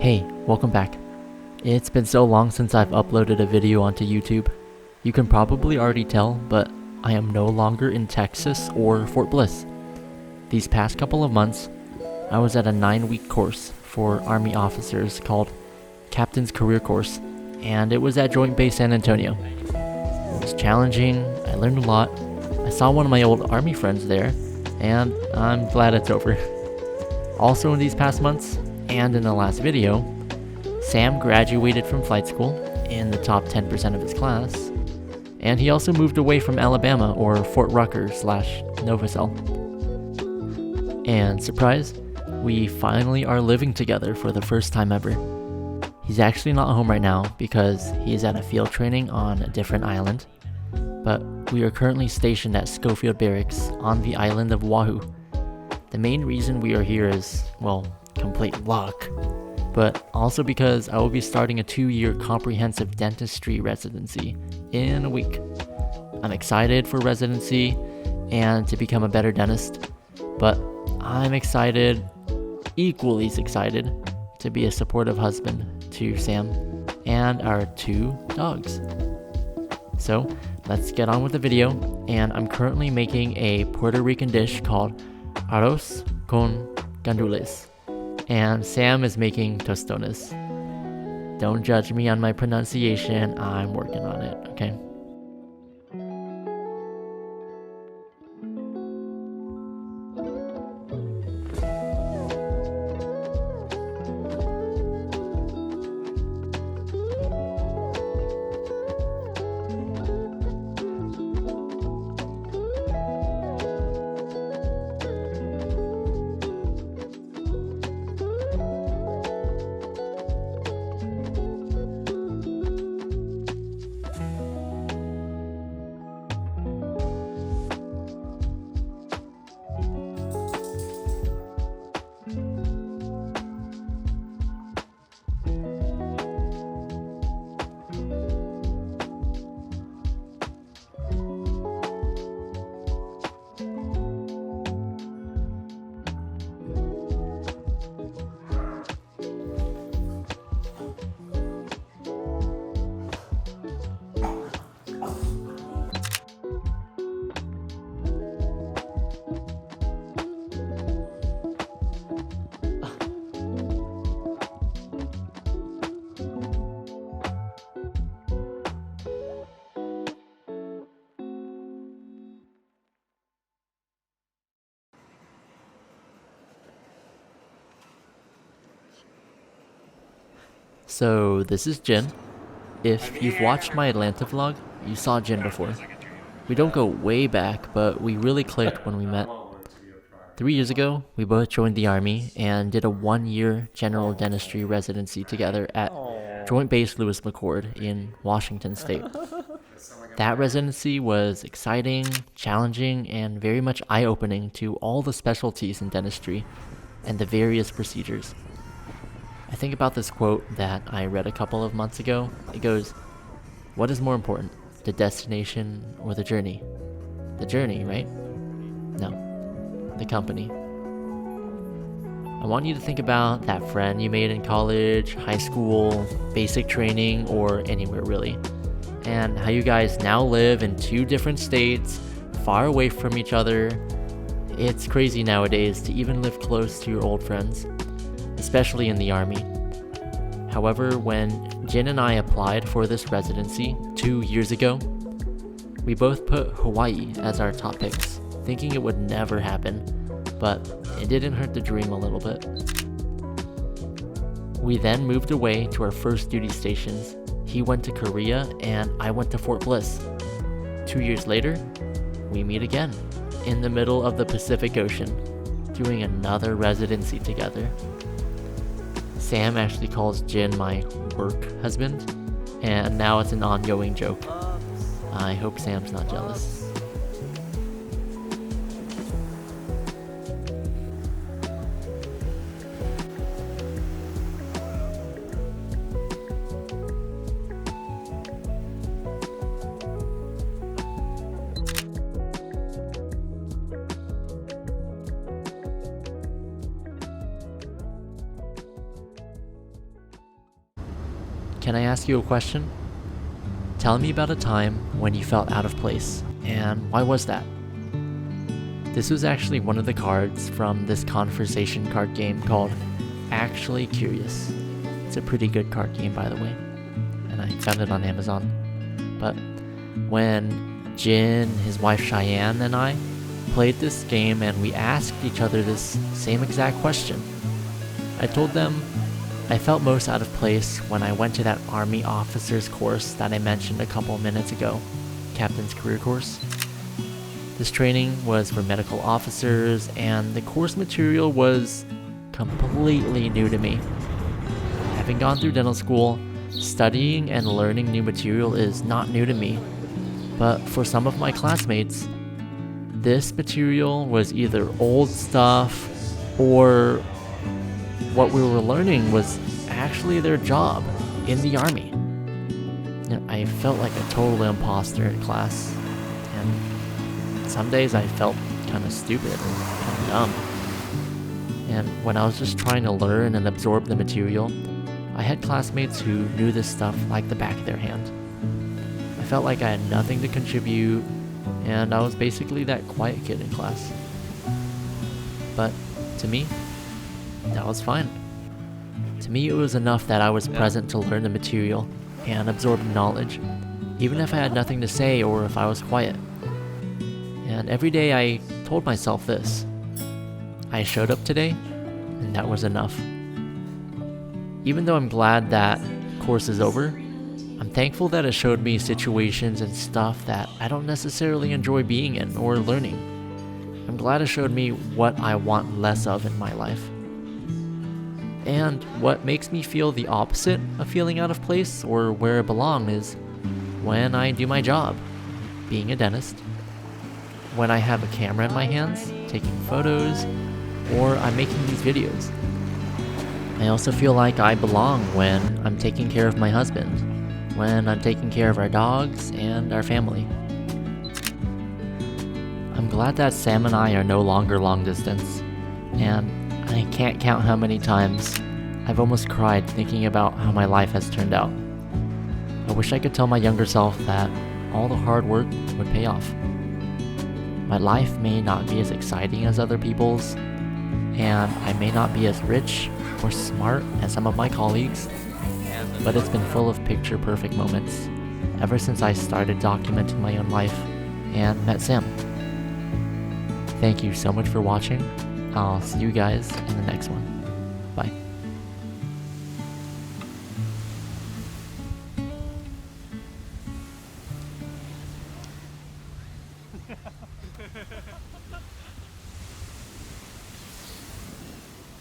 Hey, welcome back. It's been so long since I've uploaded a video onto YouTube. You can probably already tell, but I am no longer in Texas or Fort Bliss. These past couple of months, I was at a 9-week course for Army officers called Captain's Career Course, and it was at Joint Base San Antonio. It was challenging, I learned a lot, I saw one of my old Army friends there, and I'm glad it's over. Also in these past months, and in the last video, Sam graduated from flight school in the top 10% of his class, and he also moved away from Alabama or Fort Rucker / Novacell. And surprise, we finally are living together for the first time ever. He's actually not home right now because he's at a field training on a different island, but we are currently stationed at Schofield Barracks on the island of Oahu. The main reason we are here is, well, complete luck, but also because I will be starting a 2-year comprehensive dentistry residency in a week. I'm excited for residency and to become a better dentist, but I'm equally excited, to be a supportive husband to Sam and our 2 dogs. So let's get on with the video, and I'm currently making a Puerto Rican dish called arroz con gandules, and Sam is making tostones. Don't judge me on my pronunciation, I'm working on it, okay? So this is Jin. If you've watched my Atlanta vlog, you saw Jin before. We don't go way back, but we really clicked when we met. 3 years ago, we both joined the Army and did a 1-year general dentistry residency together at Joint Base Lewis McChord in Washington State. That residency was exciting, challenging, and very much eye-opening to all the specialties in dentistry and the various procedures. I think about this quote that I read a couple of months ago. It goes, "What is more important, the destination or the journey?" The journey, right? No, the company. I want you to think about that friend you made in college, high school, basic training, or anywhere really, and how you guys now live in 2 different states, far away from each other. It's crazy nowadays to even live close to your old friends, especially in the Army. However, when Jin and I applied for this residency 2 years ago, we both put Hawaii as our top picks, thinking it would never happen, but it didn't hurt to dream a little bit. We then moved away to our first duty stations. He went to Korea and I went to Fort Bliss. 2 years later, we meet again in the middle of the Pacific Ocean, doing another residency together. Sam actually calls Jin my work husband, and now it's an ongoing joke. I hope Sam's not jealous. can I ask you a question? Tell me about a time when you felt out of place, and why was that? This was actually one of the cards from this conversation card game called Actually Curious. It's a pretty good card game, by the way, and I found it on Amazon. But when Jin, his wife Cheyenne, and I played this game and we asked each other this same exact question, I told them I felt most out of place when I went to that Army officer's course that I mentioned a couple minutes ago, Captain's Career Course. This training was for medical officers, and the course material was completely new to me. Having gone through dental school, studying and learning new material is not new to me, but for some of my classmates, this material was either old stuff or what we were learning was actually their job in the Army. I felt like a total imposter in class, and some days I felt kind of stupid and kind of dumb. And when I was just trying to learn and absorb the material, I had classmates who knew this stuff like the back of their hand. I felt like I had nothing to contribute, and I was basically that quiet kid in class. But to me, that was fine. To me, it was enough that I was present to learn the material and absorb the knowledge, even if I had nothing to say or if I was quiet. And every day I told myself this: I showed up today, and that was enough. Even though I'm glad that course is over, I'm thankful that it showed me situations and stuff that I don't necessarily enjoy being in or learning. I'm glad it showed me what I want less of in my life. And what makes me feel the opposite of feeling out of place or where I belong is when I do my job, being a dentist, when I have a camera in my hands, taking photos, or I'm making these videos. I also feel like I belong when I'm taking care of my husband, when I'm taking care of our dogs and our family. I'm glad that Sam and I are no longer long distance, and I can't count how many times I've almost cried thinking about how my life has turned out. I wish I could tell my younger self that all the hard work would pay off. My life may not be as exciting as other people's, and I may not be as rich or smart as some of my colleagues, but it's been full of picture-perfect moments ever since I started documenting my own life and met Sam. Thank you so much for watching. I'll see you guys in the next one. Bye.